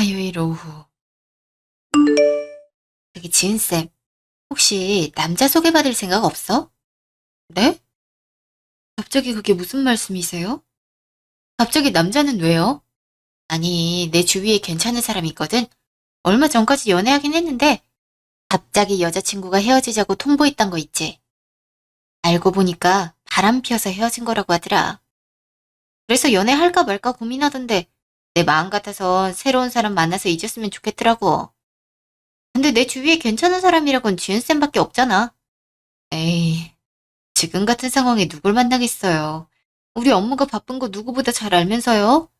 화요일 오후. 저기 지은쌤, 혹시 남자 소개받을 생각 없어? 네? 갑자기 그게 무슨 말씀이세요? 갑자기 남자는 왜요? 아니, 내 주위에 괜찮은 사람이 있거든? 얼마 전까지 연애하긴 했는데 갑자기 여자친구가 헤어지자고 통보했던 거 있지? 알고 보니까 바람 피어서 헤어진 거라고 하더라. 그래서 연애할까 말까 고민하던데 내 마음 같아서 새로운 사람 만나서 잊었으면 좋겠더라고. 근데 내 주위에 괜찮은 사람이라곤 지은쌤밖에 없잖아. 에이, 지금 같은 상황에 누굴 만나겠어요. 우리 업무가 바쁜 거 누구보다 잘 알면서요.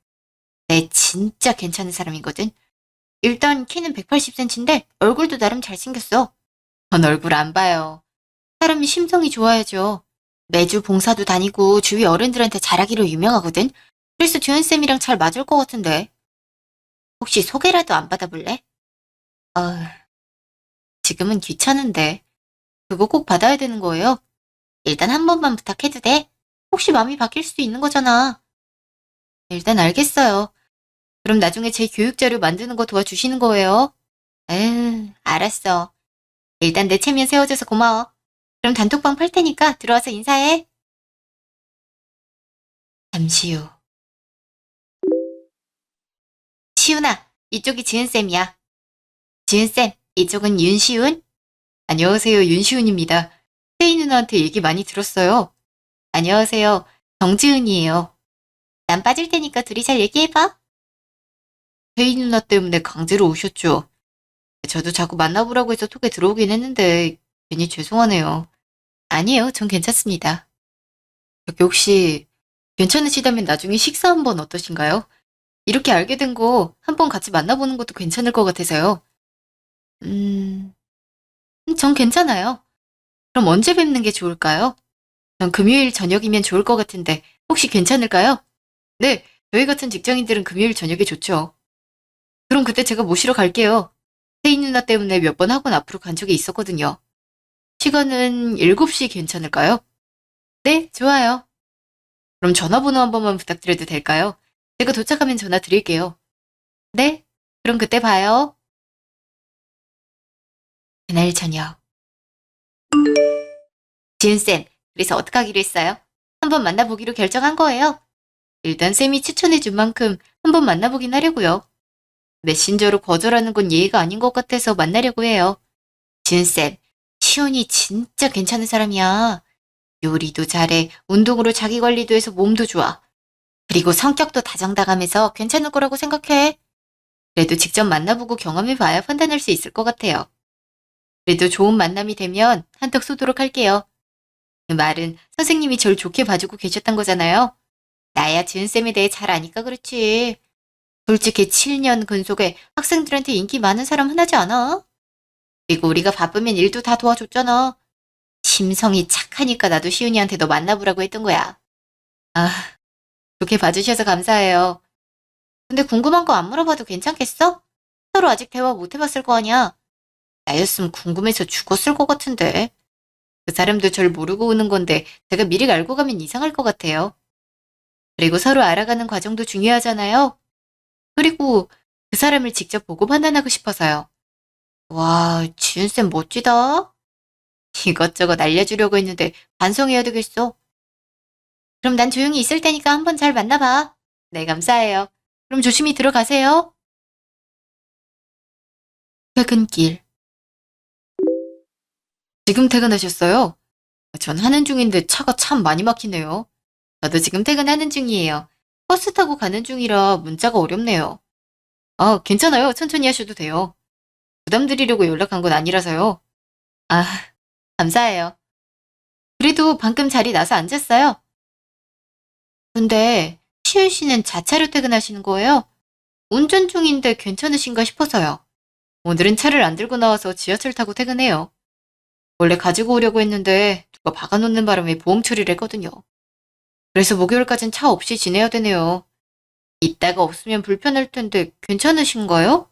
내 진짜 괜찮은 사람이거든. 일단 키는 180cm인데 얼굴도 나름 잘생겼어. 전 얼굴 안 봐요. 사람이 심성이 좋아야죠. 매주 봉사도 다니고 주위 어른들한테 잘하기로 유명하거든. 그래서 주연쌤이랑 잘 맞을 것 같은데. 혹시 소개라도 안 받아볼래? 어, 지금은 귀찮은데. 그거 꼭 받아야 되는 거예요? 일단 한 번만 부탁해도 돼? 혹시 마음이 바뀔 수도 있는 거잖아. 일단 알겠어요. 그럼 나중에 제 교육 자료 만드는 거 도와주시는 거예요? 알았어. 일단 내 체면 세워줘서 고마워. 그럼 단톡방 팔 테니까 들어와서 인사해. 잠시 후. 시훈아, 이쪽이 지은쌤이야. 지은쌤, 이쪽은 윤시훈? 안녕하세요, 윤시훈입니다. 세희 누나한테 얘기 많이 들었어요. 안녕하세요, 정지은이에요. 난 빠질 테니까 둘이 잘 얘기해봐. 세희 누나 때문에 강제로 오셨죠. 저도 자꾸 만나보라고 해서 톡에 들어오긴 했는데 괜히 죄송하네요. 아니에요. 전 괜찮습니다. 저기 혹시 괜찮으시다면 나중에 식사 한번 어떠신가요? 이렇게 알게 된 거 한번 같이 만나보는 것도 괜찮을 것 같아서요. 음, 전 괜찮아요. 그럼 언제 뵙는 게 좋을까요? 전 금요일 저녁이면 좋을 것 같은데 혹시 괜찮을까요? 네, 저희 같은 직장인들은 금요일 저녁이 좋죠. 그럼 그때 제가 모시러 갈게요. 세인 누나 때문에 몇 번 학원 앞으로 간 적이 있었거든요. 시간은 7시 괜찮을까요? 네, 좋아요. 그럼 전화번호 한 번만 부탁드려도 될까요? 제가 도착하면 전화 드릴게요. 네, 그럼 그때 봐요. 그날 저녁. 지은쌤, 그래서 어떻게 하기로 했어요? 한번 만나보기로 결정한 거예요. 일단 쌤이 추천해준 만큼 한번 만나보긴 하려고요. 메신저로 거절하는 건 예의가 아닌 것 같아서 만나려고 해요. 지은쌤, 시온이 진짜 괜찮은 사람이야. 요리도 잘해, 운동으로 자기 관리도 해서 몸도 좋아. 그리고 성격도 다정다감해서 괜찮을 거라고 생각해. 그래도 직접 만나보고 경험해봐야 판단할 수 있을 것 같아요. 그래도 좋은 만남이 되면 한턱 쏘도록 할게요. 그 말은 선생님이 절 좋게 봐주고 계셨던 거잖아요. 나야 지은쌤에 대해 잘 아니까 그렇지. 솔직히 7년 근속에 학생들한테 인기 많은 사람 흔하지 않아? 그리고 우리가 바쁘면 일도 다 도와줬잖아. 심성이 착하니까 나도 시윤이한테 너 만나보라고 했던 거야. 아, 좋게 봐주셔서 감사해요. 근데 궁금한 거 안 물어봐도 괜찮겠어? 서로 아직 대화 못 해봤을 거 아니야. 나였으면 궁금해서 죽었을 것 같은데. 그 사람도 절 모르고 오는 건데 제가 미리 알고 가면 이상할 것 같아요. 그리고 서로 알아가는 과정도 중요하잖아요. 그리고 그 사람을 직접 보고 판단하고 싶어서요. 와, 지은쌤 멋지다. 이것저것 알려주려고 했는데 반성해야 되겠어. 그럼 난 조용히 있을 테니까 한번 잘 만나봐. 네, 감사해요. 그럼 조심히 들어가세요. 퇴근길. 지금 퇴근하셨어요? 전 하는 중인데 차가 참 많이 막히네요. 저도 지금 퇴근하는 중이에요. 버스 타고 가는 중이라 문자가 어렵네요. 아, 괜찮아요. 천천히 하셔도 돼요. 부담 드리려고 연락한 건 아니라서요. 아, 감사해요. 그래도 방금 자리 나서 앉았어요. 근데 시윤 씨는 자차로 퇴근하시는 거예요? 운전 중인데 괜찮으신가 싶어서요. 오늘은 차를 안 들고 나와서 지하철 타고 퇴근해요. 원래 가지고 오려고 했는데 누가 박아놓는 바람에 보험 처리를 했거든요. 그래서 목요일까진 차 없이 지내야 되네요. 이따가 없으면 불편할 텐데 괜찮으신가요?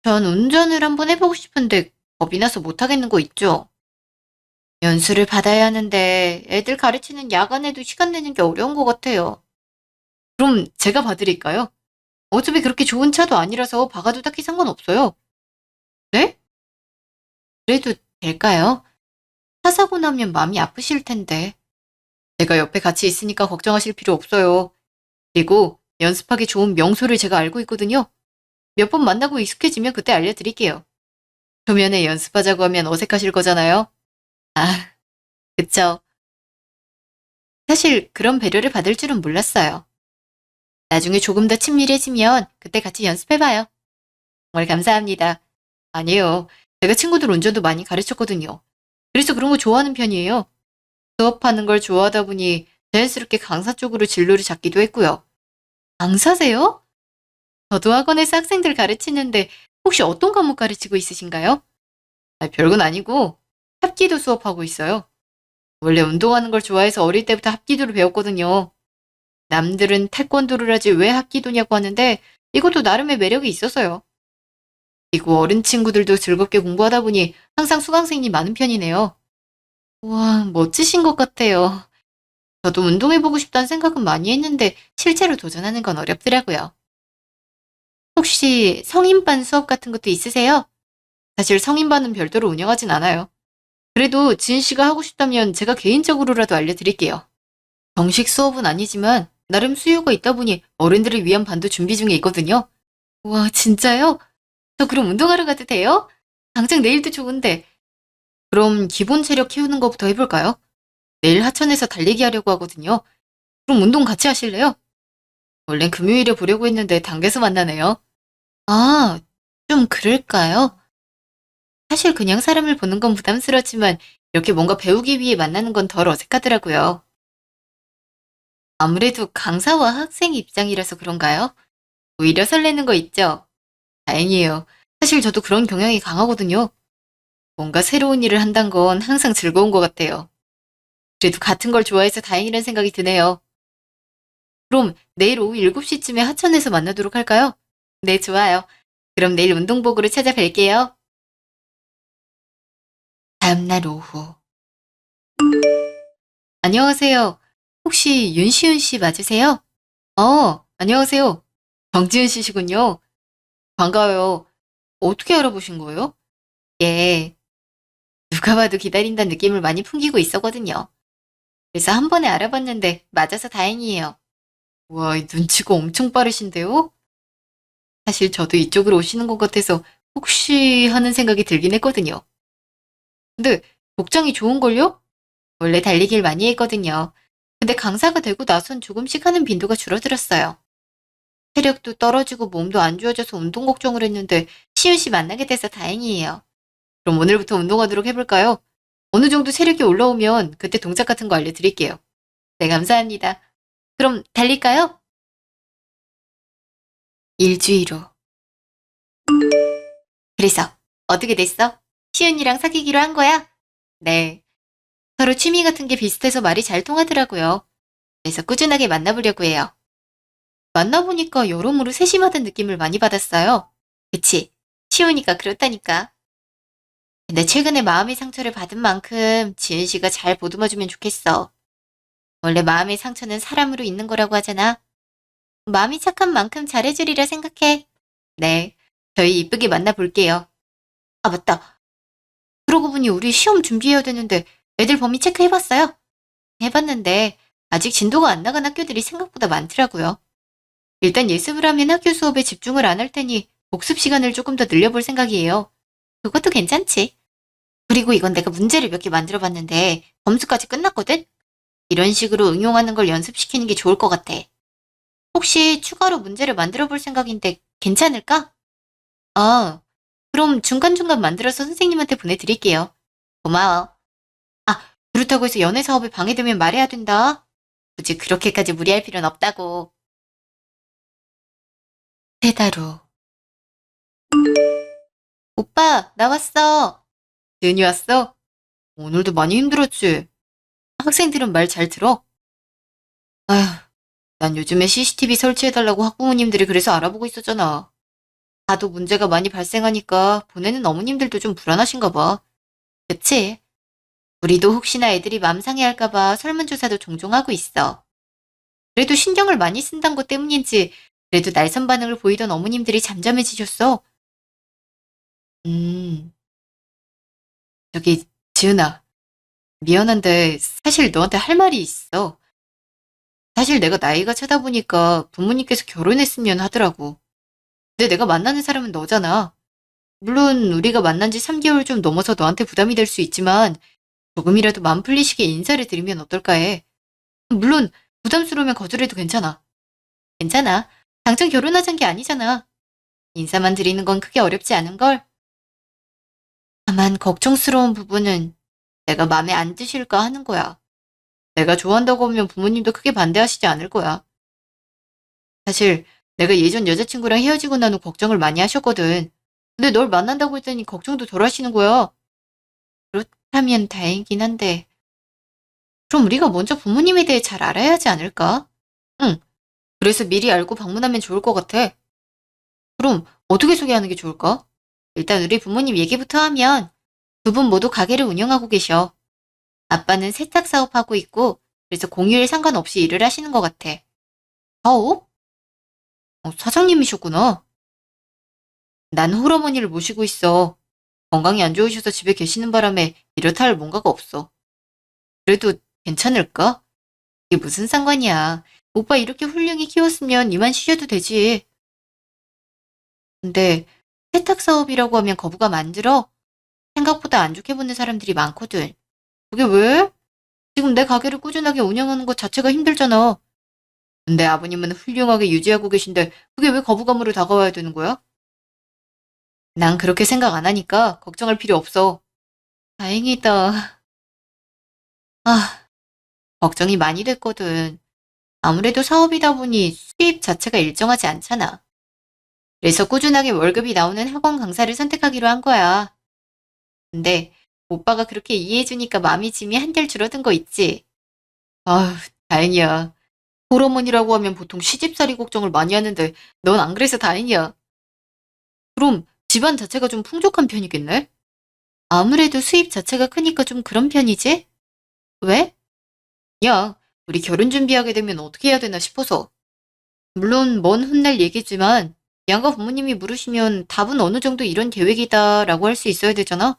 전 운전을 한번 해보고 싶은데 겁이 나서 못하겠는 거 있죠? 연수를 받아야 하는데 애들 가르치는 야간에도 시간 내는 게 어려운 것 같아요. 그럼 제가 봐드릴까요? 어차피 그렇게 좋은 차도 아니라서 박아도 딱히 상관없어요. 네? 그래도 될까요? 차 사고 나면 마음이 아프실 텐데. 제가 옆에 같이 있으니까 걱정하실 필요 없어요. 그리고 연습하기 좋은 명소를 제가 알고 있거든요. 몇 번 만나고 익숙해지면 그때 알려드릴게요. 초면에 연습하자고 하면 어색하실 거잖아요. 아, 그쵸. 사실 그런 배려를 받을 줄은 몰랐어요. 나중에 조금 더 친밀해지면 그때 같이 연습해봐요. 정말 감사합니다. 아니에요. 제가 친구들 운전도 많이 가르쳤거든요. 그래서 그런 거 좋아하는 편이에요. 수업하는 걸 좋아하다 보니 자연스럽게 강사 쪽으로 진로를 잡기도 했고요. 강사세요? 저도 학원에서 학생들 가르치는데 혹시 어떤 과목 가르치고 있으신가요? 별건 아니고 합기도 수업하고 있어요. 원래 운동하는 걸 좋아해서 어릴 때부터 합기도를 배웠거든요. 남들은 태권도를 하지 왜 합기도냐고 하는데 이것도 나름의 매력이 있어서요. 그리고 어린 친구들도 즐겁게 공부하다 보니 항상 수강생이 많은 편이네요. 와, 멋지신 것 같아요. 저도 운동해보고 싶다는 생각은 많이 했는데 실제로 도전하는 건 어렵더라고요. 혹시 성인반 수업 같은 것도 있으세요? 사실 성인반은 별도로 운영하진 않아요. 그래도 지은 씨가 하고 싶다면 제가 개인적으로라도 알려드릴게요. 정식 수업은 아니지만 나름 수요가 있다 보니 어른들을 위한 반도 준비 중에 있거든요. 와, 진짜요? 저 그럼 운동하러 가도 돼요? 당장 내일도 좋은데. 그럼 기본 체력 키우는 것부터 해볼까요? 내일 하천에서 달리기 하려고 하거든요. 그럼 운동 같이 하실래요? 원래는 금요일에 보려고 했는데 당겨서 만나네요. 아, 좀 그럴까요? 사실 그냥 사람을 보는 건 부담스럽지만 이렇게 뭔가 배우기 위해 만나는 건 덜 어색하더라고요. 아무래도 강사와 학생 입장이라서 그런가요? 오히려 설레는 거 있죠? 다행이에요. 사실 저도 그런 경향이 강하거든요. 뭔가 새로운 일을 한단 건 항상 즐거운 것 같아요. 그래도 같은 걸 좋아해서 다행이라는 생각이 드네요. 그럼 내일 오후 7시쯤에 하천에서 만나도록 할까요? 네, 좋아요. 그럼 내일 운동복으로 찾아뵐게요. 다음날 오후. 안녕하세요. 혹시 윤시윤 씨 맞으세요? 안녕하세요. 정지은 씨시군요. 반가워요. 어떻게 알아보신 거예요? 예, 누가 봐도 기다린다는 느낌을 많이 풍기고 있었거든요. 그래서 한 번에 알아봤는데 맞아서 다행이에요. 와, 이 눈치가 엄청 빠르신데요? 사실 저도 이쪽으로 오시는 것 같아서 혹시 하는 생각이 들긴 했거든요. 근데 복장이 좋은걸요? 원래 달리기를 많이 했거든요. 근데 강사가 되고 나선 조금씩 하는 빈도가 줄어들었어요. 체력도 떨어지고 몸도 안 좋아져서 운동 걱정을 했는데 시윤 씨 만나게 돼서 다행이에요. 그럼 오늘부터 운동하도록 해볼까요? 어느 정도 체력이 올라오면 그때 동작 같은 거 알려드릴게요. 네, 감사합니다. 그럼 달릴까요? 일주일 후. 그래서 어떻게 됐어? 시윤이랑 사귀기로 한 거야? 네. 서로 취미 같은 게 비슷해서 말이 잘 통하더라고요. 그래서 꾸준하게 만나보려고 해요. 만나보니까 여러모로 세심하다는 느낌을 많이 받았어요. 그치? 쉬우니까 그렇다니까. 근데 최근에 마음의 상처를 받은 만큼 지은 씨가 잘 보듬어주면 좋겠어. 원래 마음의 상처는 사람으로 있는 거라고 하잖아. 마음이 착한 만큼 잘해주리라 생각해. 네, 저희 이쁘게 만나볼게요. 아, 맞다. 그러고 보니 우리 시험 준비해야 되는데 애들 범위 체크해봤어요. 해봤는데 아직 진도가 안 나간 학교들이 생각보다 많더라고요. 일단 예습을 하면 학교 수업에 집중을 안 할 테니 복습 시간을 조금 더 늘려볼 생각이에요. 그것도 괜찮지. 그리고 이건 내가 문제를 몇 개 만들어 봤는데 점수까지 끝났거든? 이런 식으로 응용하는 걸 연습시키는 게 좋을 것 같아. 혹시 추가로 문제를 만들어 볼 생각인데 괜찮을까? 아, 그럼 중간중간 만들어서 선생님한테 보내드릴게요. 고마워. 아, 그렇다고 해서 연애 사업에 방해되면 말해야 된다. 굳이 그렇게까지 무리할 필요는 없다고. 3달 후. 오빠, 나왔어. 지은이 왔어? 오늘도 많이 힘들었지? 학생들은 말 잘 들어? 아휴, 난 요즘에 CCTV 설치해달라고 학부모님들이 그래서 알아보고 있었잖아. 다도 문제가 많이 발생하니까 보내는 어머님들도 좀 불안하신가 봐. 그치? 우리도 혹시나 애들이 맘 상해할까 봐 설문조사도 종종 하고 있어. 그래도 신경을 많이 쓴다는 것 때문인지 그래도 날선 반응을 보이던 어머님들이 잠잠해지셨어. 음, 저기, 지은아, 미안한데 사실 너한테 할 말이 있어. 사실 내가 나이가 차다 보니까 부모님께서 결혼했으면 하더라고. 근데 내가 만나는 사람은 너잖아. 물론 우리가 만난 지 3개월 좀 넘어서 너한테 부담이 될 수 있지만 조금이라도 마음 풀리시게 인사를 드리면 어떨까 해. 물론 부담스러우면 거절해도 괜찮아. 괜찮아. 당장 결혼하자는 게 아니잖아. 인사만 드리는 건 크게 어렵지 않은걸? 다만 걱정스러운 부분은 내가 마음에 안 드실까 하는 거야. 내가 좋아한다고 하면 부모님도 크게 반대하시지 않을 거야. 사실 내가 예전 여자친구랑 헤어지고 난 후 걱정을 많이 하셨거든. 근데 널 만난다고 했더니 걱정도 덜 하시는 거야. 그렇다면 다행이긴 한데 그럼 우리가 먼저 부모님에 대해 잘 알아야 하지 않을까? 응. 그래서 미리 알고 방문하면 좋을 것 같아. 그럼 어떻게 소개하는 게 좋을까? 일단 우리 부모님 얘기부터 하면 두 분 모두 가게를 운영하고 계셔. 아빠는 세탁 사업하고 있고 그래서 공휴일 상관없이 일을 하시는 것 같아. 사업? 사장님이셨구나. 난 홀어머니를 모시고 있어. 건강이 안 좋으셔서 집에 계시는 바람에 이렇다 할 뭔가가 없어. 그래도 괜찮을까? 이게 무슨 상관이야. 오빠 이렇게 훌륭히 키웠으면 이만 쉬셔도 되지. 근데 세탁 사업이라고 하면 거부감 안 들어? 생각보다 안 좋게 보는 사람들이 많거든. 그게 왜? 지금 내 가게를 꾸준하게 운영하는 것 자체가 힘들잖아. 근데 아버님은 훌륭하게 유지하고 계신데 그게 왜 거부감으로 다가와야 되는 거야? 난 그렇게 생각 안 하니까 걱정할 필요 없어. 다행이다. 아, 걱정이 많이 됐거든. 아무래도 사업이다 보니 수입 자체가 일정하지 않잖아. 그래서 꾸준하게 월급이 나오는 학원 강사를 선택하기로 한 거야. 근데 오빠가 그렇게 이해해주니까 마음이 짐이 한결 줄어든 거 있지? 아휴, 다행이야. 홀어머니라고 하면 보통 시집살이 걱정을 많이 하는데 넌 안 그래서 다행이야. 그럼 집안 자체가 좀 풍족한 편이겠네? 아무래도 수입 자체가 크니까 좀 그런 편이지? 왜? 야, 우리 결혼 준비하게 되면 어떻게 해야 되나 싶어서. 물론 먼 훗날 얘기지만 양가 부모님이 물으시면 답은 어느 정도 이런 계획이다라고 할 수 있어야 되잖아?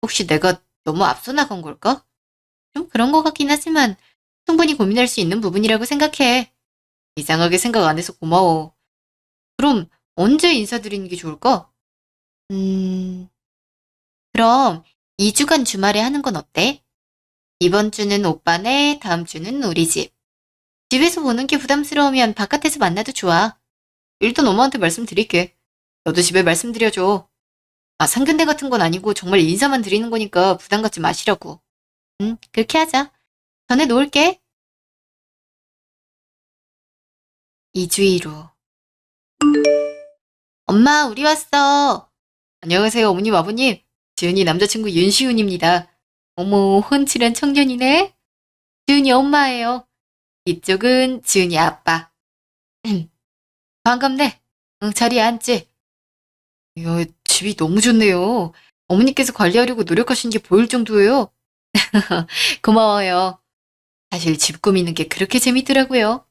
혹시 내가 너무 앞서 나간 걸까? 좀 그런 것 같긴 하지만 충분히 고민할 수 있는 부분이라고 생각해. 이상하게 생각 안 해서 고마워. 그럼 언제 인사드리는 게 좋을까? 음, 그럼 2주간 주말에 하는 건 어때? 이번 주는 오빠네, 다음 주는 우리 집. 집에서 보는 게 부담스러우면 바깥에서 만나도 좋아. 일단 엄마한테 말씀드릴게. 너도 집에 말씀드려줘. 상견례 같은 건 아니고 정말 인사만 드리는 거니까 부담 갖지 마시라고. 응, 그렇게 하자. 전에 놓을게. 2주 후. 엄마, 우리 왔어. 안녕하세요, 어머님, 아버님. 지은이 남자친구 윤시훈입니다. 어머, 훤칠한 청년이네. 지은이 엄마예요. 이쪽은 지은이 아빠. 반갑네. 응, 자리에 앉지. 이야, 집이 너무 좋네요. 어머니께서 관리하려고 노력하신 게 보일 정도예요. 고마워요. 사실 집 꾸미는 게 그렇게 재밌더라고요.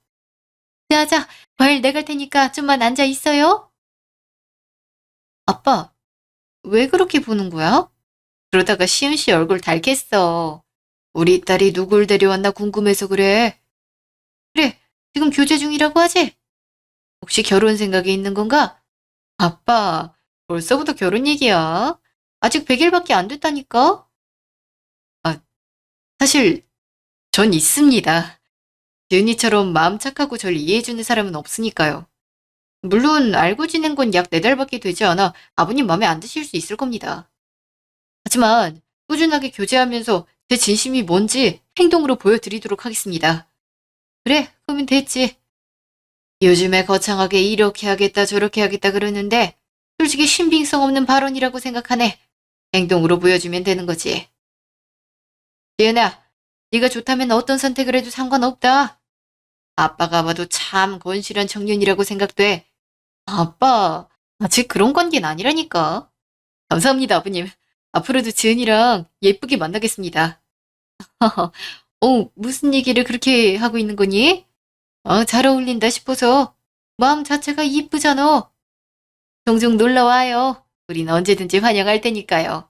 자자, 과일 내갈 테니까 좀만 앉아 있어요. 아빠, 왜 그렇게 보는 거야? 그러다가 시은 씨 얼굴 닳겠어. 우리 딸이 누굴 데려왔나 궁금해서 그래. 그래, 지금 교제 중이라고 하지? 혹시 결혼 생각이 있는 건가? 아빠, 벌써부터 결혼 얘기야? 아직 100일밖에 안 됐다니까? 아, 사실 전 있습니다. 지은이처럼 마음 착하고 절 이해해주는 사람은 없으니까요. 물론 알고 지낸 건 약 4달밖에 되지 않아 아버님 마음에 안 드실 수 있을 겁니다. 하지만 꾸준하게 교제하면서 제 진심이 뭔지 행동으로 보여드리도록 하겠습니다. 그래, 그러면 됐지. 요즘에 거창하게 이렇게 하겠다 저렇게 하겠다 그러는데 솔직히 신빙성 없는 발언이라고 생각하네. 행동으로 보여주면 되는 거지. 지은아, 네가 좋다면 어떤 선택을 해도 상관없다. 아빠가 봐도 참 건실한 청년이라고 생각돼. 아빠, 아직 그런 관계는 아니라니까. 감사합니다, 아버님. 앞으로도 지은이랑 예쁘게 만나겠습니다. 무슨 얘기를 그렇게 하고 있는 거니? 잘 어울린다 싶어서. 마음 자체가 이쁘잖아. 종종 놀러 와요. 우린 언제든지 환영할 테니까요.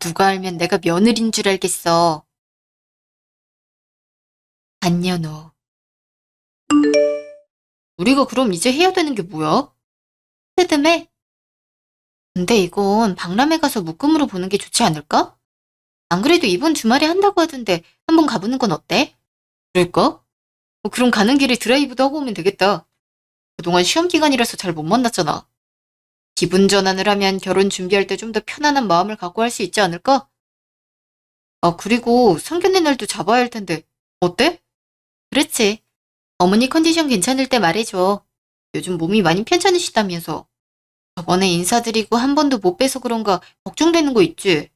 누가 알면 내가 며느린 줄 알겠어. 반년 후. 우리가 그럼 이제 해야 되는 게 뭐야? 스드메? 근데 이건 박람회 가서 묶음으로 보는 게 좋지 않을까? 안 그래도 이번 주말에 한다고 하던데 한번 가보는 건 어때? 그럴까? 그럼 가는 길에 드라이브도 하고 오면 되겠다. 그동안 시험 기간이라서 잘 못 만났잖아. 기분 전환을 하면 결혼 준비할 때 좀 더 편안한 마음을 갖고 할 수 있지 않을까? 그리고 상견례 날도 잡아야 할 텐데. 어때? 그렇지. 어머니 컨디션 괜찮을 때 말해줘. 요즘 몸이 많이 편찮으시다면서. 저번에 인사드리고 한 번도 못 뵈서 그런가 걱정되는 거 있지?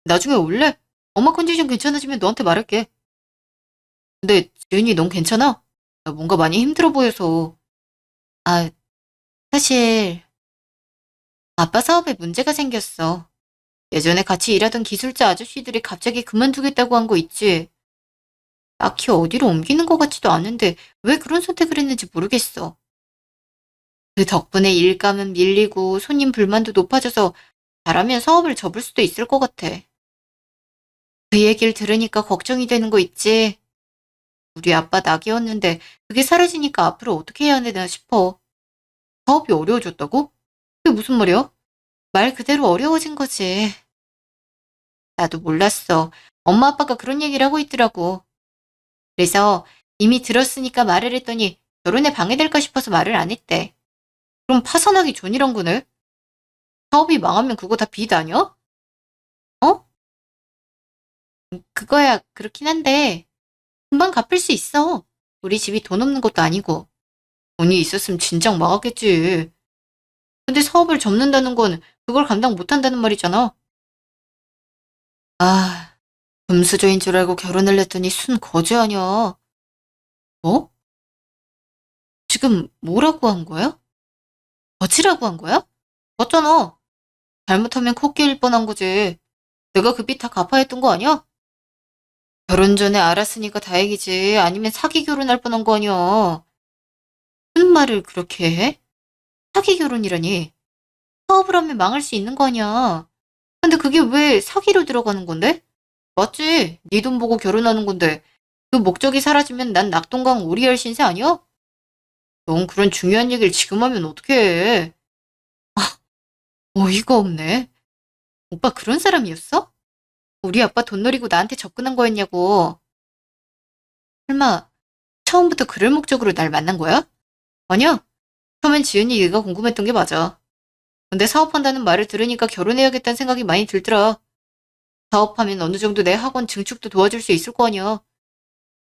나중에 올래? 엄마 컨디션 괜찮아지면 너한테 말할게. 근데 지은이 넌 괜찮아? 나 뭔가 많이 힘들어 보여서. 아, 사실 아빠 사업에 문제가 생겼어. 예전에 같이 일하던 기술자 아저씨들이 갑자기 그만두겠다고 한 거 있지? 딱히 어디로 옮기는 것 같지도 않은데 왜 그런 선택을 했는지 모르겠어. 그 덕분에 일감은 밀리고 손님 불만도 높아져서 잘하면 사업을 접을 수도 있을 것 같아. 그 얘기를 들으니까 걱정이 되는 거 있지? 우리 아빠 낙이었는데 그게 사라지니까 앞으로 어떻게 해야 되나 싶어. 사업이 어려워졌다고? 그게 무슨 말이야? 말 그대로 어려워진 거지. 나도 몰랐어. 엄마 아빠가 그런 얘기를 하고 있더라고. 그래서 이미 들었으니까 말을 했더니 결혼에 방해될까 싶어서 말을 안 했대. 그럼 파산하기 전이란 거네? 사업이 망하면 그거 다 빚 아니야? 어? 그거야 그렇긴 한데 금방 갚을 수 있어. 우리 집이 돈 없는 것도 아니고. 돈이 있었으면 진작 망하겠지. 근데 사업을 접는다는 건 그걸 감당 못한다는 말이잖아. 아, 금수저인 줄 알고 결혼을 했더니 순 거지 아니야. 뭐? 지금 뭐라고 한 거야? 거지라고 한 거야? 맞잖아. 잘못하면 코 깨일 뻔한 거지. 내가 그 빚 다 갚아야 했던 거 아니야? 결혼 전에 알았으니까 다행이지. 아니면 사기 결혼할 뻔한 거 아니야. 무슨 말을 그렇게 해? 사기 결혼이라니. 사업을 하면 망할 수 있는 거 아니야. 근데 그게 왜 사기로 들어가는 건데? 맞지? 네 돈 보고 결혼하는 건데 그 목적이 사라지면 난 낙동강 오리알 신세 아니야? 넌 그런 중요한 얘기를 지금 하면 어떡해. 어이가 없네. 오빠 그런 사람이었어? 우리 아빠 돈 노리고 나한테 접근한 거였냐고. 설마 처음부터 그럴 목적으로 날 만난 거야? 아니야. 처음엔 지은이 얘가 궁금했던 게 맞아. 근데 사업한다는 말을 들으니까 결혼해야겠다는 생각이 많이 들더라. 사업하면 어느 정도 내 학원 증축도 도와줄 수 있을 거 아니야.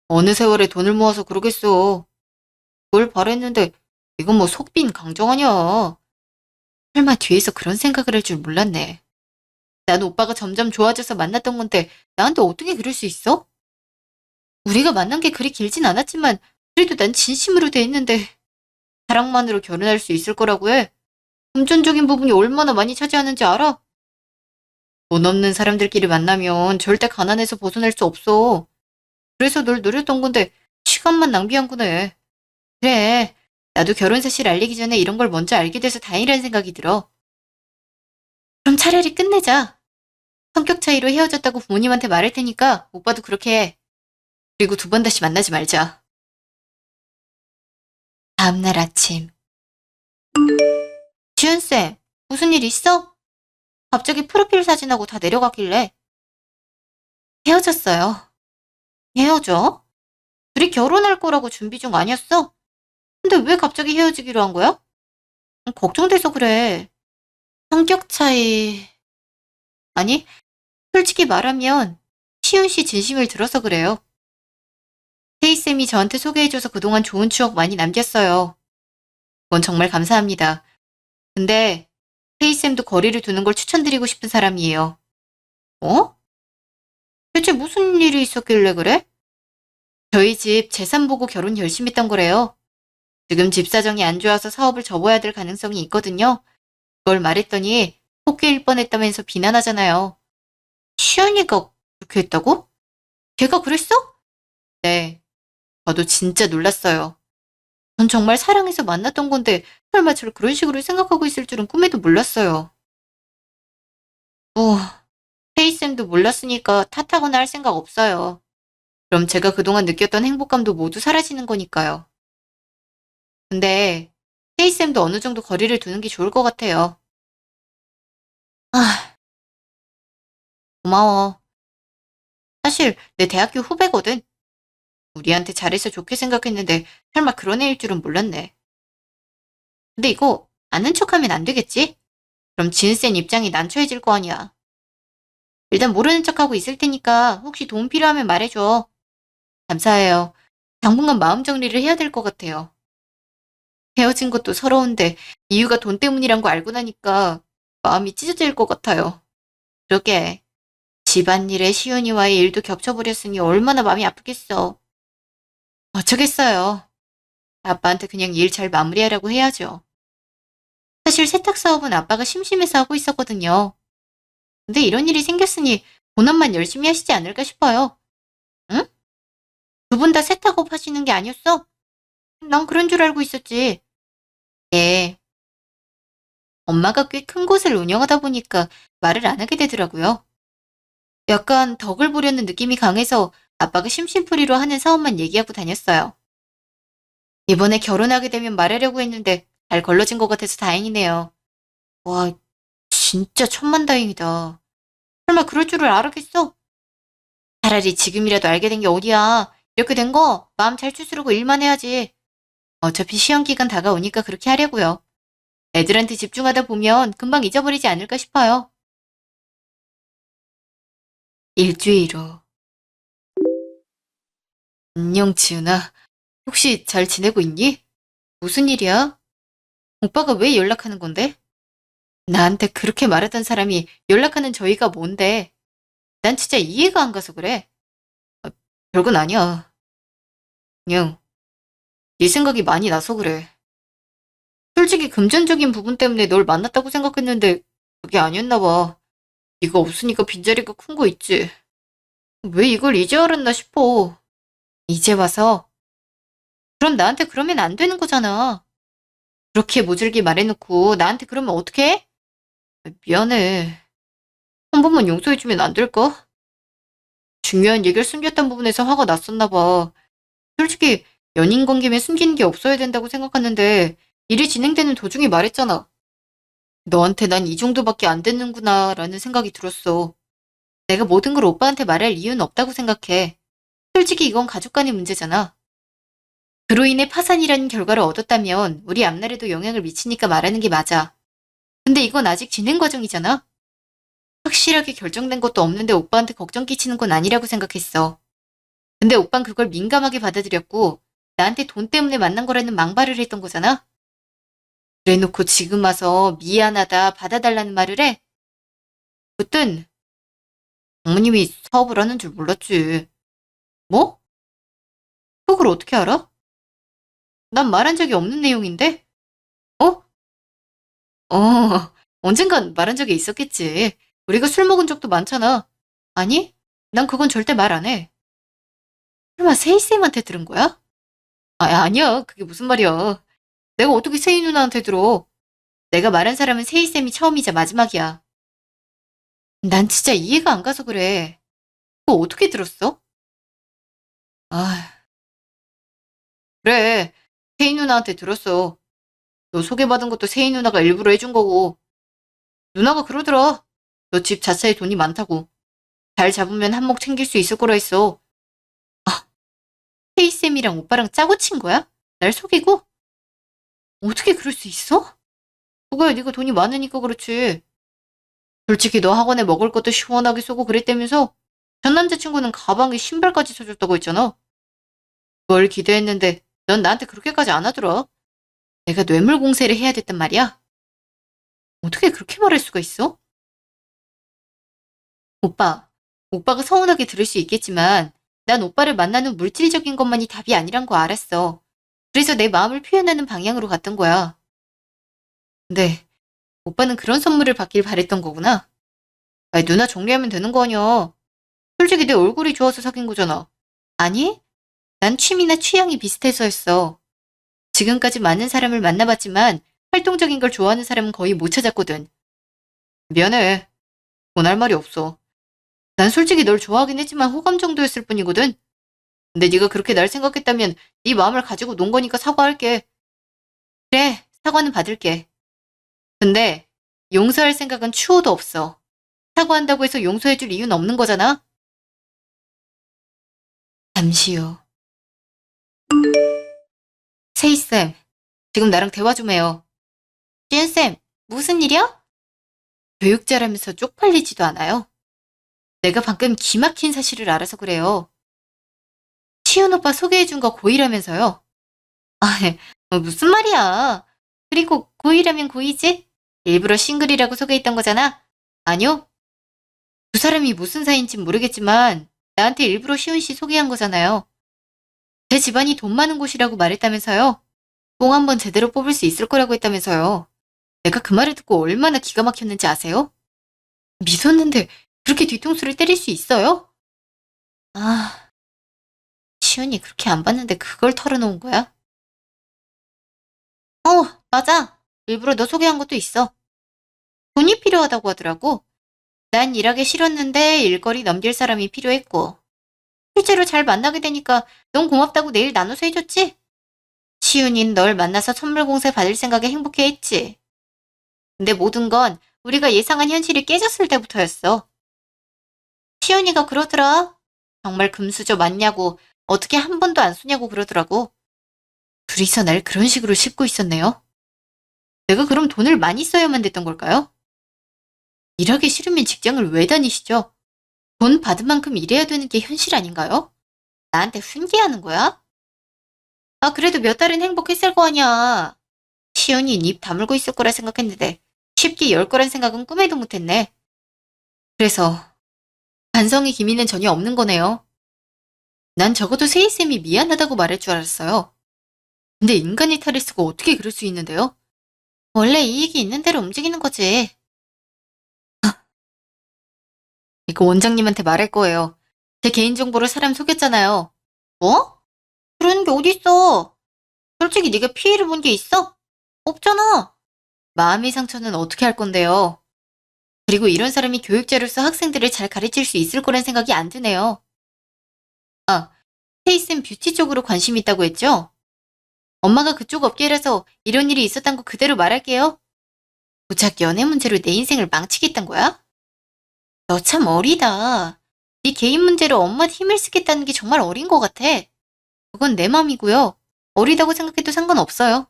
어느 세월에 돈을 모아서 그러겠어. 그걸 바랬는데 이건 뭐 속빈 강정 아니야. 설마 뒤에서 그런 생각을 할 줄 몰랐네. 난 오빠가 점점 좋아져서 만났던 건데 나한테 어떻게 그럴 수 있어? 우리가 만난 게 그리 길진 않았지만 그래도 난 진심으로 돼 있는데 사랑만으로 결혼할 수 있을 거라고 해. 금전적인 부분이 얼마나 많이 차지하는지 알아? 돈 없는 사람들끼리 만나면 절대 가난해서 벗어날 수 없어. 그래서 널 노렸던 건데 시간만 낭비한 거네. 그래. 나도 결혼 사실 알리기 전에 이런 걸 먼저 알게 돼서 다행이라는 생각이 들어. 그럼 차라리 끝내자. 성격 차이로 헤어졌다고 부모님한테 말할 테니까 오빠도 그렇게 해. 그리고 두 번 다시 만나지 말자. 다음날 아침. 지은쌤, 무슨 일 있어? 갑자기 프로필 사진하고 다 내려가길래. 헤어졌어요. 헤어져? 둘이 결혼할 거라고 준비 중 아니었어? 근데 왜 갑자기 헤어지기로 한 거야? 걱정돼서 그래. 성격 차이. 아니, 솔직히 말하면 시훈 씨 진심을 들어서 그래요. 태희쌤이 저한테 소개해줘서 그동안 좋은 추억 많이 남겼어요. 그건 정말 감사합니다. 근데 태희쌤도 거리를 두는 걸 추천드리고 싶은 사람이에요. 어? 대체 무슨 일이 있었길래 그래? 저희 집 재산 보고 결혼 결심했던 거래요. 지금 집 사정이 안 좋아서 사업을 접어야 될 가능성이 있거든요. 그걸 말했더니 포기일 뻔했다면서 비난하잖아요. 시연이가 그렇게 했다고? 걔가 그랬어? 네, 저도 진짜 놀랐어요. 전 정말 사랑해서 만났던 건데 설마 저를 그런 식으로 생각하고 있을 줄은 꿈에도 몰랐어요. 뭐, 페이쌤도 몰랐으니까 탓하거나 할 생각 없어요. 그럼 제가 그동안 느꼈던 행복감도 모두 사라지는 거니까요. 근데 페이쌤도 어느 정도 거리를 두는 게 좋을 것 같아요. 아, 고마워. 사실 내 대학교 후배거든. 우리한테 잘해서 좋게 생각했는데 설마 그런 애일 줄은 몰랐네. 근데 이거 아는 척하면 안 되겠지? 그럼 지은쌤 입장이 난처해질 거 아니야. 일단 모르는 척하고 있을 테니까 혹시 도움 필요하면 말해줘. 감사해요. 당분간 마음 정리를 해야 될 것 같아요. 헤어진 것도 서러운데 이유가 돈 때문이란 거 알고 나니까 마음이 찢어질 것 같아요. 그러게 집안일에 시윤이와의 일도 겹쳐버렸으니 얼마나 마음이 아프겠어. 어쩌겠어요. 아빠한테 그냥 일 잘 마무리하라고 해야죠. 사실 세탁 사업은 아빠가 심심해서 하고 있었거든요. 근데 이런 일이 생겼으니 본업만 열심히 하시지 않을까 싶어요. 응? 두 분 다 세탁업 하시는 게 아니었어? 난 그런 줄 알고 있었지. 예, 엄마가 꽤 큰 곳을 운영하다 보니까 말을 안 하게 되더라고요. 약간 덕을 보려는 느낌이 강해서 아빠가 심심풀이로 하는 사업만 얘기하고 다녔어요. 이번에 결혼하게 되면 말하려고 했는데 잘 걸러진 것 같아서 다행이네요. 와, 진짜 천만다행이다. 설마 그럴 줄을 알았겠어? 차라리 지금이라도 알게 된 게 어디야. 이렇게 된 거 마음 잘 추스르고 일만 해야지. 어차피 시험 기간 다가오니까 그렇게 하려고요. 애들한테 집중하다 보면 금방 잊어버리지 않을까 싶어요. 일주일 후. 안녕, 지은아. 혹시 잘 지내고 있니? 무슨 일이야? 오빠가 왜 연락하는 건데? 나한테 그렇게 말하던 사람이 연락하는 저희가 뭔데? 난 진짜 이해가 안 가서 그래. 아, 별건 아니야. 그냥 네 생각이 많이 나서 그래. 솔직히 금전적인 부분 때문에 널 만났다고 생각했는데 그게 아니었나 봐. 네가 없으니까 빈자리가 큰 거 있지. 왜 이걸 이제 알았나 싶어. 이제 와서? 그럼 나한테 그러면 안 되는 거잖아. 그렇게 모질게 말해놓고 나한테 그러면 어떡해? 미안해. 한 번만 용서해주면 안 될까? 중요한 얘기를 숨겼던 부분에서 화가 났었나 봐. 솔직히 연인 관계면 숨기는 게 없어야 된다고 생각하는데 일이 진행되는 도중에 말했잖아. 너한테 난 이 정도밖에 안 됐는구나 라는 생각이 들었어. 내가 모든 걸 오빠한테 말할 이유는 없다고 생각해. 솔직히 이건 가족 간의 문제잖아. 그로 인해 파산이라는 결과를 얻었다면 우리 앞날에도 영향을 미치니까 말하는 게 맞아. 근데 이건 아직 진행 과정이잖아. 확실하게 결정된 것도 없는데 오빠한테 걱정 끼치는 건 아니라고 생각했어. 근데 오빤 그걸 민감하게 받아들였고 나한테 돈 때문에 만난 거라는 망발을 했던 거잖아. 그래놓고 지금 와서 미안하다 받아달라는 말을 해? 그땐 부모님이 사업을 하는 줄 몰랐지. 뭐? 그걸 어떻게 알아? 난 말한 적이 없는 내용인데? 어? 언젠간 말한 적이 있었겠지. 우리가 술 먹은 적도 많잖아. 아니? 난 그건 절대 말 안 해. 설마 세희쌤한테 들은 거야? 아니야. 그게 무슨 말이야. 내가 어떻게 세희 누나한테 들어. 내가 말한 사람은 세희쌤이 처음이자 마지막이야. 난 진짜 이해가 안 가서 그래. 그거 어떻게 들었어? 아, 그래. 세희 누나한테 들었어. 너 소개받은 것도 세희 누나가 일부러 해준 거고. 누나가 그러더라. 너 집 자체에 돈이 많다고. 잘 잡으면 한몫 챙길 수 있을 거라 했어. 아, 세희쌤이랑 오빠랑 짜고 친 거야? 날 속이고? 어떻게 그럴 수 있어? 그거야 네가 돈이 많으니까 그렇지. 솔직히 너 학원에 먹을 것도 시원하게 쏘고 그랬다면서 전 남자친구는 가방에 신발까지 사줬다고 했잖아. 뭘 기대했는데 넌 나한테 그렇게까지 안 하더라. 내가 뇌물 공세를 해야 됐단 말이야. 어떻게 그렇게 말할 수가 있어? 오빠, 오빠가 서운하게 들을 수 있겠지만 난 오빠를 만나는 물질적인 것만이 답이 아니란 거 알았어. 그래서 내 마음을 표현하는 방향으로 갔던 거야. 근데 오빠는 그런 선물을 받길 바랬던 거구나. 아니, 누나 정리하면 되는 거 아니야. 솔직히 내 얼굴이 좋아서 사귄 거잖아. 아니, 난 취미나 취향이 비슷해서였어. 지금까지 많은 사람을 만나봤지만 활동적인 걸 좋아하는 사람은 거의 못 찾았거든. 미안해. 권할 말이 없어. 난 솔직히 널 좋아하긴 했지만 호감 정도였을 뿐이거든. 근데 네가 그렇게 날 생각했다면 네 마음을 가지고 논 거니까 사과할게. 그래, 사과는 받을게. 근데 용서할 생각은 추호도 없어. 사과한다고 해서 용서해줄 이유는 없는 거잖아? 잠시요. 세이쌤, 지금 나랑 대화 좀 해요. 지은쌤, 무슨 일이야? 교육자라면서 쪽팔리지도 않아요? 내가 방금 기막힌 사실을 알아서 그래요. 시은 오빠 소개해준 거 고의라면서요? 아, 무슨 말이야. 그리고 고의라면 고의지? 일부러 싱글이라고 소개했던 거잖아? 아니요. 두 사람이 무슨 사이인진 모르겠지만 나한테 일부러 시은 씨 소개한 거잖아요. 제 집안이 돈 많은 곳이라고 말했다면서요? 뽕 한번 제대로 뽑을 수 있을 거라고 했다면서요. 내가 그 말을 듣고 얼마나 기가 막혔는지 아세요? 미쳤는데 그렇게 뒤통수를 때릴 수 있어요? 아, 시은이 그렇게 안 봤는데 그걸 털어놓은 거야? 맞아. 일부러 너 소개한 것도 있어. 돈이 필요하다고 하더라고. 난 일하기 싫었는데 일거리 넘길 사람이 필요했고. 실제로 잘 만나게 되니까 넌 고맙다고 내일 나눠서 해줬지? 시은이는 널 만나서 선물 공세 받을 생각에 행복해했지. 근데 모든 건 우리가 예상한 현실이 깨졌을 때부터였어. 시은이가 그러더라. 정말 금수저 맞냐고 어떻게 한 번도 안 쏘냐고 그러더라고. 둘이서 날 그런 식으로 씹고 있었네요. 내가 그럼 돈을 많이 써야만 됐던 걸까요? 일하기 싫으면 직장을 왜 다니시죠? 돈 받은 만큼 일해야 되는 게 현실 아닌가요? 나한테 훈계하는 거야? 아, 그래도 몇 달은 행복했을 거 아니야. 시연이 입 다물고 있을 거라 생각했는데 쉽게 열 거란 생각은 꿈에도 못했네. 그래서 반성의 기미는 전혀 없는 거네요. 난 적어도 세이쌤이 미안하다고 말할 줄 알았어요. 근데 인간의 탈을 쓰고 어떻게 그럴 수 있는데요? 원래 이익이 있는 대로 움직이는 거지. 이거 원장님한테 말할 거예요. 제 개인정보로 사람 속였잖아요. 뭐? 그런 게 어딨어? 솔직히 네가 피해를 본 게 있어? 없잖아. 마음의 상처는 어떻게 할 건데요? 그리고 이런 사람이 교육자로서 학생들을 잘 가르칠 수 있을 거란 생각이 안 드네요. 아, 테이슨 뷰티 쪽으로 관심 있다고 했죠? 엄마가 그쪽 업계라서 이런 일이 있었단 거 그대로 말할게요. 고작 연애 문제로 내 인생을 망치겠단 거야? 너 참 어리다. 네 개인 문제로 엄마한테 힘을 쓰겠다는 게 정말 어린 것 같아. 그건 내 맘이고요. 어리다고 생각해도 상관없어요.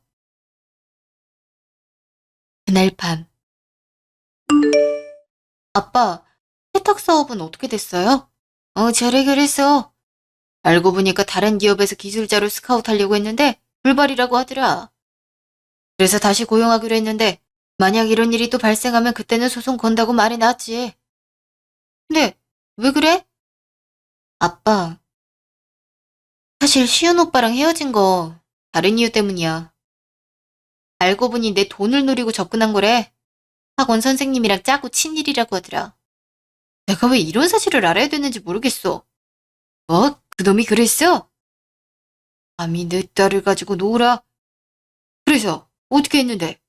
그날 밤. 아빠, 세탁 사업은 어떻게 됐어요? 잘 해결했어. 알고 보니까 다른 기업에서 기술자로 스카우트하려고 했는데 불발이라고 하더라. 그래서 다시 고용하기로 했는데 만약 이런 일이 또 발생하면 그때는 소송 건다고 말이 나왔지. 근데 왜 그래? 아빠, 사실 시은 오빠랑 헤어진 거 다른 이유 때문이야. 알고 보니 내 돈을 노리고 접근한 거래. 학원 선생님이랑 짜고 친 일이라고 하더라. 내가 왜 이런 사실을 알아야 되는지 모르겠어. 뭐? 그놈이 그랬어? 감히 내 딸을 가지고 놀아. 그래서 어떻게 했는데?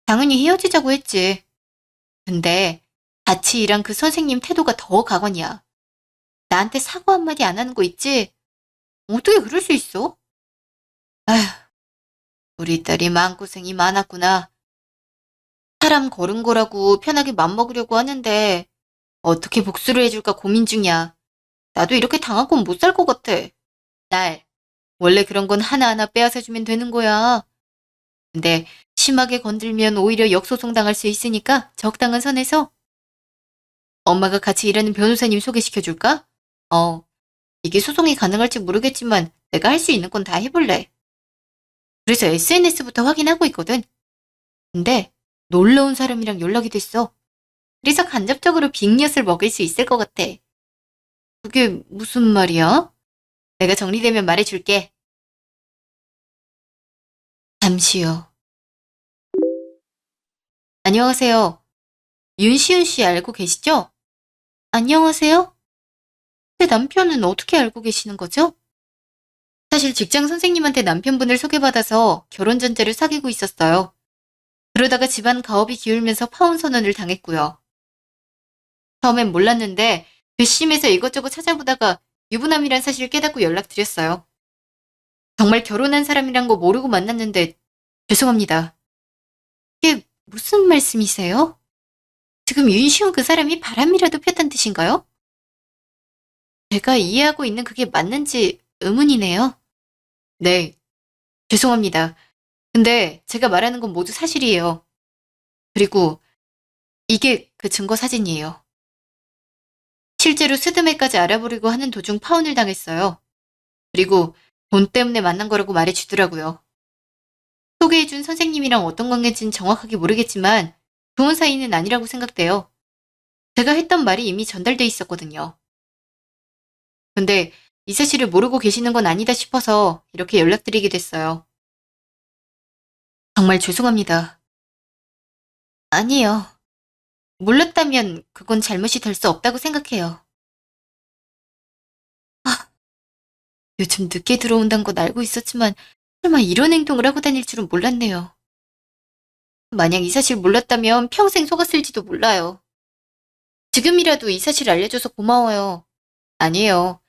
당연히 헤어지자고 했지. 근데 같이 일한 그 선생님 태도가 더 가관이야. 나한테 사과 한마디 안 하는 거 있지? 어떻게 그럴 수 있어? 아휴, 우리 딸이 마음고생이 많았구나. 사람 거른 거라고 편하게 맘먹으려고 하는데 어떻게 복수를 해줄까 고민 중이야. 나도 이렇게 당하고는 못 살 것 같아. 딸, 원래 그런 건 하나하나 빼앗아주면 되는 거야. 근데 심하게 건들면 오히려 역소송 당할 수 있으니까 적당한 선에서. 엄마가 같이 일하는 변호사님 소개시켜줄까? 이게 소송이 가능할지 모르겠지만 내가 할 수 있는 건 다 해볼래. 그래서 SNS부터 확인하고 있거든. 근데 놀러온 사람이랑 연락이 됐어. 그래서 간접적으로 빅엿을 먹일 수 있을 것 같아. 그게 무슨 말이야? 내가 정리되면 말해줄게. 잠시요. 안녕하세요. 윤시윤 씨 알고 계시죠? 안녕하세요? 제 남편은 어떻게 알고 계시는 거죠? 사실 직장 선생님한테 남편분을 소개받아서 결혼 전제를 사귀고 있었어요. 그러다가 집안 가업이 기울면서 파혼 선언을 당했고요. 처음엔 몰랐는데 괘씸해서 이것저것 찾아보다가 유부남이란 사실을 깨닫고 연락드렸어요. 정말 결혼한 사람이란 거 모르고 만났는데 죄송합니다. 이게 무슨 말씀이세요? 지금 윤시훈 그 사람이 바람이라도 폈단 뜻인가요? 제가 이해하고 있는 그게 맞는지 의문이네요. 네, 죄송합니다. 근데 제가 말하는 건 모두 사실이에요. 그리고 이게 그 증거 사진이에요. 실제로 스드메까지 알아보려고 하는 도중 파혼을 당했어요. 그리고 돈 때문에 만난 거라고 말해주더라고요. 소개해준 선생님이랑 어떤 관계인지는 정확하게 모르겠지만 좋은 사이는 아니라고 생각돼요. 제가 했던 말이 이미 전달돼 있었거든요. 근데 이 사실을 모르고 계시는 건 아니다 싶어서 이렇게 연락드리게 됐어요. 정말 죄송합니다. 아니에요. 몰랐다면 그건 잘못이 될 수 없다고 생각해요. 요즘 늦게 들어온다는 건 알고 있었지만 설마 이런 행동을 하고 다닐 줄은 몰랐네요. 만약 이 사실 몰랐다면 평생 속았을지도 몰라요. 지금이라도 이 사실 알려줘서 고마워요. 아니에요.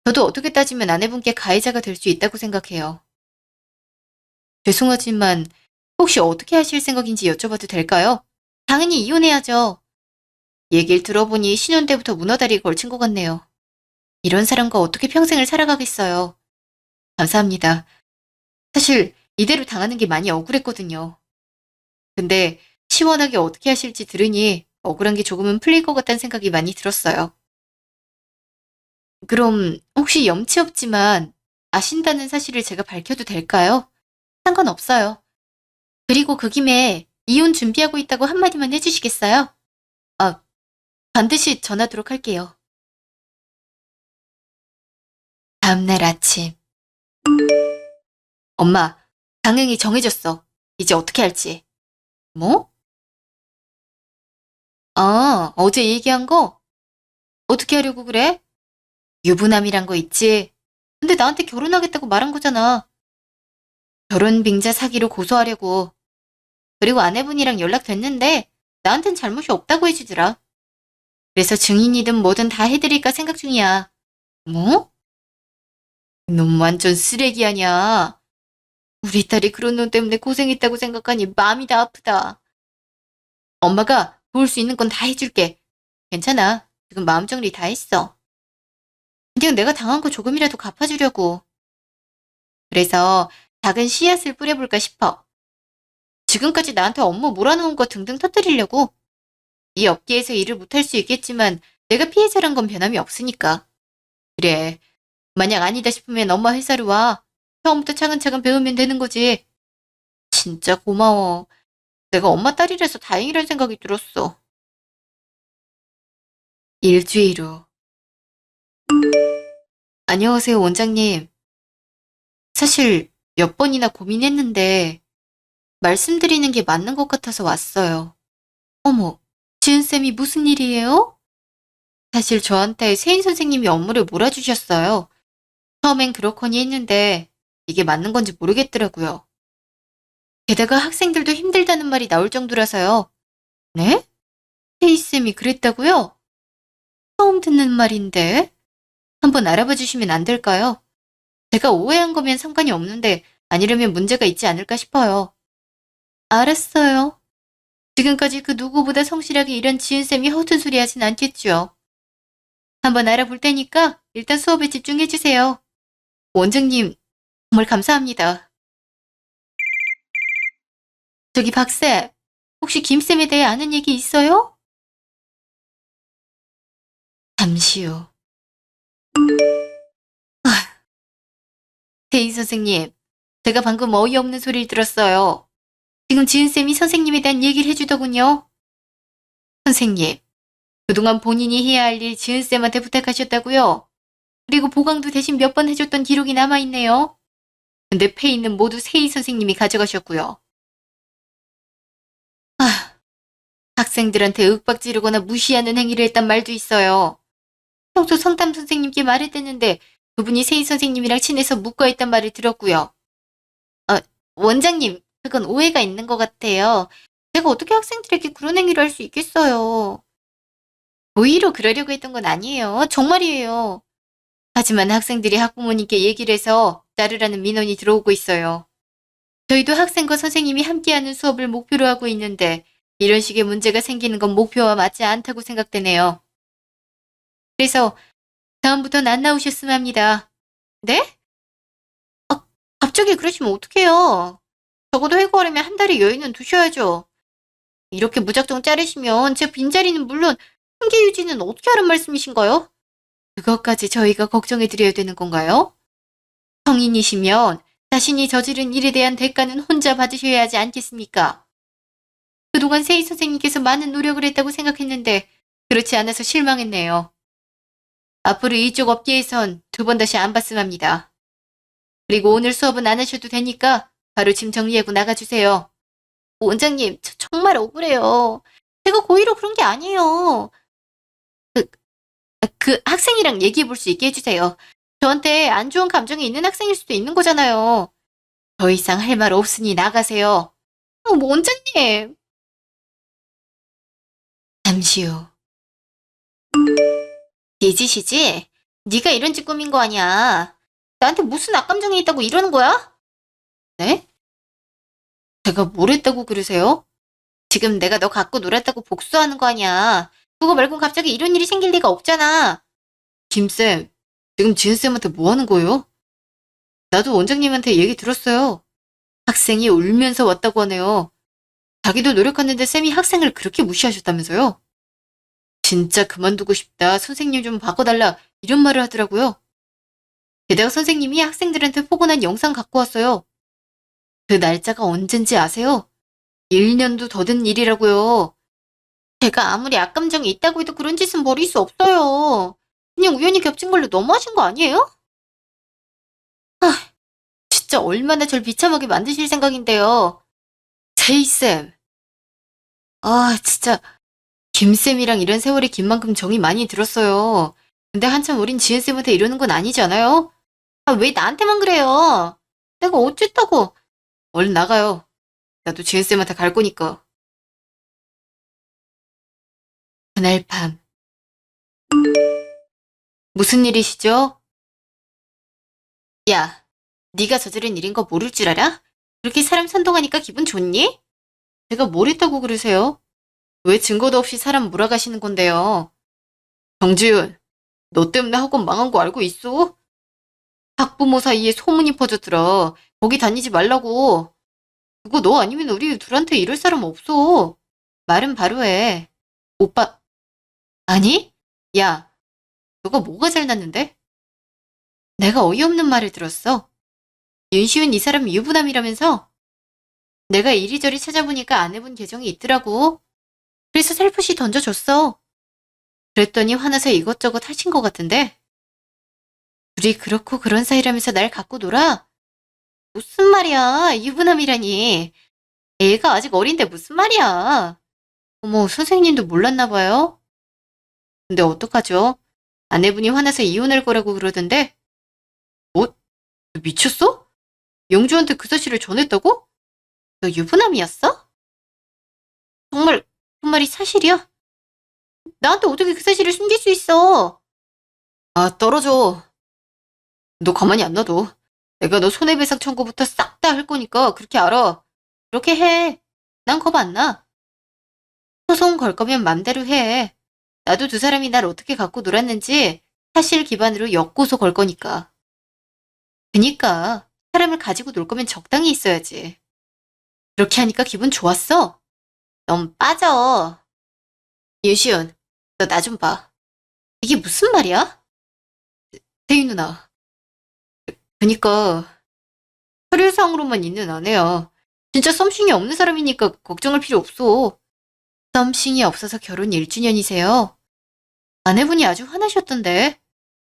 저도 어떻게 따지면 아내분께 가해자가 될 수 있다고 생각해요. 죄송하지만 혹시 어떻게 하실 생각인지 여쭤봐도 될까요? 당연히 이혼해야죠. 얘기를 들어보니 신혼 때부터 문어다리에 걸친 것 같네요. 이런 사람과 어떻게 평생을 살아가겠어요. 감사합니다. 사실 이대로 당하는 게 많이 억울했거든요. 근데 시원하게 어떻게 하실지 들으니 억울한 게 조금은 풀릴 것 같다는 생각이 많이 들었어요. 그럼 혹시 염치 없지만 아신다는 사실을 제가 밝혀도 될까요? 상관없어요. 그리고 그 김에 이혼 준비하고 있다고 한마디만 해주시겠어요? 아, 반드시 전하도록 할게요. 다음날 아침. 엄마, 방향이 정해졌어. 이제 어떻게 할지. 뭐? 아, 어제 얘기한 거? 어떻게 하려고 그래? 유부남이란 거 있지? 근데 나한테 결혼하겠다고 말한 거잖아. 결혼 빙자 사기로 고소하려고. 그리고 아내분이랑 연락됐는데 나한텐 잘못이 없다고 해주더라. 그래서 증인이든 뭐든 다 해드릴까 생각 중이야. 뭐? 넌 완전 쓰레기 아니야. 우리 딸이 그런 놈 때문에 고생했다고 생각하니 마음이 다 아프다. 엄마가 도울 수 있는 건 다 해줄게. 괜찮아. 지금 마음 정리 다 했어. 그냥 내가 당한 거 조금이라도 갚아주려고. 그래서 작은 씨앗을 뿌려볼까 싶어. 지금까지 나한테 업무 몰아놓은 거 등등 터뜨리려고. 이 업계에서 일을 못할 수 있겠지만 내가 피해자란 건 변함이 없으니까. 그래. 만약 아니다 싶으면 엄마 회사로 와. 처음부터 차근차근 배우면 되는 거지. 진짜 고마워. 내가 엄마 딸이라서 다행이란 생각이 들었어. 일주일 후. 안녕하세요, 원장님. 사실 몇 번이나 고민했는데 말씀드리는 게 맞는 것 같아서 왔어요. 어머, 지은쌤이 무슨 일이에요? 사실 저한테 세인 선생님이 업무를 몰아주셨어요. 처음엔 그렇거니 했는데 이게 맞는 건지 모르겠더라고요. 게다가 학생들도 힘들다는 말이 나올 정도라서요. 네? 세이쌤이 그랬다고요? 처음 듣는 말인데 한번 알아봐 주시면 안 될까요? 제가 오해한 거면 상관이 없는데 아니려면 문제가 있지 않을까 싶어요. 알았어요. 지금까지 그 누구보다 성실하게 일한 지은쌤이 허튼 소리 하진 않겠죠. 한번 알아볼 테니까 일단 수업에 집중해주세요. 원장님, 정말 감사합니다. 저기 박쌤, 혹시 김쌤에 대해 아는 얘기 있어요? 잠시 후. 태인 선생님, 제가 방금 어이없는 소리를 들었어요. 지금 지은쌤이 선생님에 대한 얘기를 해주더군요. 선생님, 그동안 본인이 해야 할 일 지은쌤한테 부탁하셨다고요? 그리고 보강도 대신 몇 번 해줬던 기록이 남아있네요. 근데 페이는 모두 세희 선생님이 가져가셨고요. 아, 학생들한테 윽박 지르거나 무시하는 행위를 했단 말도 있어요. 평소 성담 선생님께 말했댔는데 그분이 세희 선생님이랑 친해서 묵과 있단 말을 들었고요. 아, 원장님, 그건 오해가 있는 것 같아요. 제가 어떻게 학생들에게 그런 행위를 할 수 있겠어요. 고의로 그러려고 했던 건 아니에요. 정말이에요. 하지만 학생들이 학부모님께 얘기를 해서 따르라는 민원이 들어오고 있어요. 저희도 학생과 선생님이 함께하는 수업을 목표로 하고 있는데 이런 식의 문제가 생기는 건 목표와 맞지 않다고 생각되네요. 그래서 다음부턴 안 나오셨으면 합니다. 네? 아, 갑자기 그러시면 어떡해요. 적어도 해고하려면 한 달의 여유는 두셔야죠. 이렇게 무작정 자르시면 제 빈자리는 물론 생계 유지는 어떻게 하란 말씀이신가요? 그것까지 저희가 걱정해드려야 되는 건가요? 성인이시면 자신이 저지른 일에 대한 대가는 혼자 받으셔야 하지 않겠습니까? 그동안 세희 선생님께서 많은 노력을 했다고 생각했는데 그렇지 않아서 실망했네요. 앞으로 이쪽 업계에선 두 번 다시 안 봤음 합니다. 그리고 오늘 수업은 안 하셔도 되니까 바로 짐 정리하고 나가주세요. 원장님, 저 정말 억울해요. 제가 고의로 그런 게 아니에요. 그, 그 학생이랑 얘기해 볼 수 있게 해주세요. 저한테 안 좋은 감정이 있는 학생일 수도 있는 거잖아요. 더 이상 할 말 없으니 나가세요. 뭐 원장님. 잠시 후. 네 짓이지? 네가 이런 짓 꾸민 거 아니야. 나한테 무슨 악감정이 있다고 이러는 거야? 네? 제가 뭘 했다고 그러세요? 지금 내가 너 갖고 놀았다고 복수하는 거 아니야. 그거 말고 갑자기 이런 일이 생길 리가 없잖아. 김쌤, 지금 지은쌤한테 뭐 하는 거예요? 나도 원장님한테 얘기 들었어요. 학생이 울면서 왔다고 하네요. 자기도 노력했는데 쌤이 학생을 그렇게 무시하셨다면서요? 진짜 그만두고 싶다. 선생님 좀 바꿔달라. 이런 말을 하더라고요. 게다가 선생님이 학생들한테 포근한 영상 갖고 왔어요. 그 날짜가 언젠지 아세요? 1년도 더 된 일이라고요. 제가 아무리 악감정이 있다고 해도 그런 짓은 버릴 수 없어요. 그냥 우연히 겹친 걸로 너무하신 거 아니에요? 아, 진짜 얼마나 절 비참하게 만드실 생각인데요. 제이쌤. 아, 진짜 김쌤이랑 이런 세월이 긴 만큼 정이 많이 들었어요. 근데 한참 어린 지은쌤한테 이러는 건 아니지 않아요? 아, 왜 나한테만 그래요? 내가 어쨌다고. 얼른 나가요. 나도 지은쌤한테 갈 거니까. 그날 밤. 무슨 일이시죠? 야, 네가 저지른 일인 거 모를 줄 알아? 그렇게 사람 선동하니까 기분 좋니? 제가 뭘 했다고 그러세요? 왜 증거도 없이 사람 몰아가시는 건데요? 정지윤, 너 때문에 학원 망한 거 알고 있어? 학부모 사이에 소문이 퍼졌더라. 거기 다니지 말라고. 그거 너 아니면 우리 둘한테 이럴 사람 없어. 말은 바로 해. 오빠, 아니? 야, 너가 뭐가 잘났는데? 내가 어이없는 말을 들었어. 윤시윤 이 사람 유부남이라면서? 내가 이리저리 찾아보니까 안 해본 계정이 있더라고. 그래서 살포시 던져줬어. 그랬더니 화나서 이것저것 하신 것 같은데? 둘이 그렇고 그런 사이라면서 날 갖고 놀아? 무슨 말이야, 유부남이라니. 애가 아직 어린데 무슨 말이야. 어머, 선생님도 몰랐나 봐요? 근데 어떡하죠? 아내분이 화나서 이혼할 거라고 그러던데? 뭐? 너 미쳤어? 영주한테 그 사실을 전했다고? 너 유부남이었어? 정말, 그 말이 사실이야? 나한테 어떻게 그 사실을 숨길 수 있어? 아, 떨어져. 너 가만히 안 놔둬. 내가 너 손해배상 청구부터 싹 다 할 거니까 그렇게 알아. 그렇게 해. 난 겁 안 나. 소송 걸 거면 맘대로 해. 나도 두 사람이 날 어떻게 갖고 놀았는지 사실 기반으로 역고소 걸 거니까. 그니까 사람을 가지고 놀 거면 적당히 있어야지. 그렇게 하니까 기분 좋았어? 넌 빠져. 예시연, 너 나 좀 봐. 이게 무슨 말이야? 태희 누나. 그니까 서류상으로만 있는 아내야. 진짜 썸씽이 없는 사람이니까 걱정할 필요 없어. 썸씽이 없어서 결혼 1주년이세요. 아내분이 아주 화나셨던데.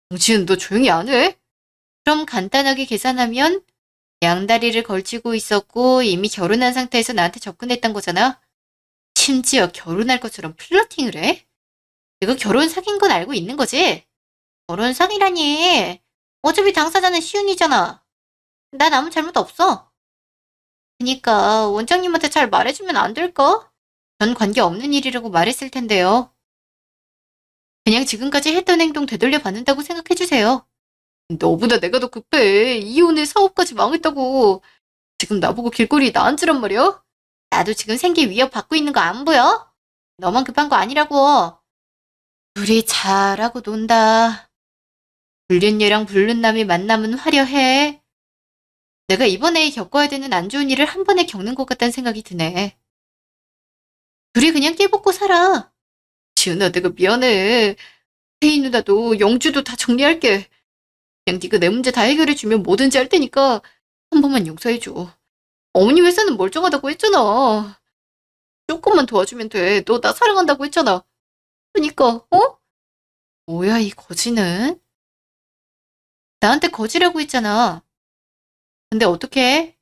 정지은 너 조용히 안 해? 그럼 간단하게 계산하면 양다리를 걸치고 있었고 이미 결혼한 상태에서 나한테 접근했던 거잖아. 심지어 결혼할 것처럼 플러팅을 해? 내가 결혼 사귄 건 알고 있는 거지? 결혼 사기라니. 어차피 당사자는 시윤이잖아. 난 아무 잘못 없어. 그니까 원장님한테 잘 말해주면 안 될까? 전 관계 없는 일이라고 말했을 텐데요. 그냥 지금까지 했던 행동 되돌려 받는다고 생각해주세요. 너보다 내가 더 급해. 이혼해 사업까지 망했다고. 지금 나보고 길거리에 나앉으란 말이야? 나도 지금 생계 위협 받고 있는 거 안 보여? 너만 급한 거 아니라고. 둘이 잘하고 논다. 불륜녀랑 불륜남의 만남은 화려해. 내가 이번에 겪어야 되는 안 좋은 일을 한 번에 겪는 것 같다는 생각이 드네. 둘이 그냥 깨벗고 살아. 지은아, 내가 미안해. 혜인 누나도 영주도 다 정리할게. 그냥 네가 내 문제 다 해결해주면 뭐든지 할 테니까 한 번만 용서해줘. 어머니 회사는 멀쩡하다고 했잖아. 조금만 도와주면 돼. 너 나 사랑한다고 했잖아. 그니까, 어? 뭐야, 이 거지는? 나한테 거지라고 했잖아. 근데 어떡해?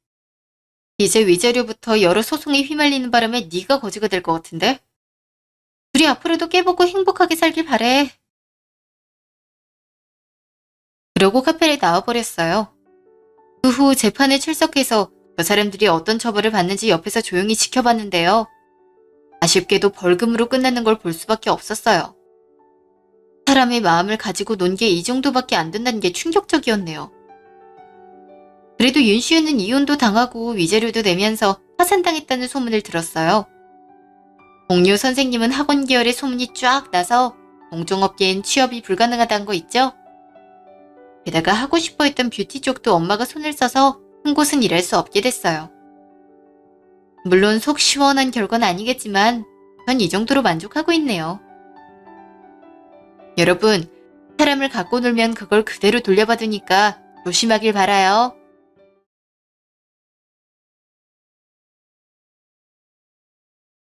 이제 위자료부터 여러 소송에 휘말리는 바람에 네가 거지가 될 것 같은데? 둘이 앞으로도 깨보고 행복하게 살길 바래. 그러고 카페를 나와버렸어요. 그 후 재판에 출석해서 저 사람들이 어떤 처벌을 받는지 옆에서 조용히 지켜봤는데요. 아쉽게도 벌금으로 끝나는 걸 볼 수밖에 없었어요. 사람의 마음을 가지고 논 게 이 정도밖에 안 된다는 게 충격적이었네요. 그래도 윤시윤은 이혼도 당하고 위자료도 내면서 파산당했다는 소문을 들었어요. 동료 선생님은 학원 계열의 소문이 쫙 나서 공정업계엔 취업이 불가능하다는 거 있죠? 게다가 하고 싶어 했던 뷰티 쪽도 엄마가 손을 써서 한 곳은 일할 수 없게 됐어요. 물론 속 시원한 결과는 아니겠지만 전 이 정도로 만족하고 있네요. 여러분, 사람을 갖고 놀면 그걸 그대로 돌려받으니까 조심하길 바라요.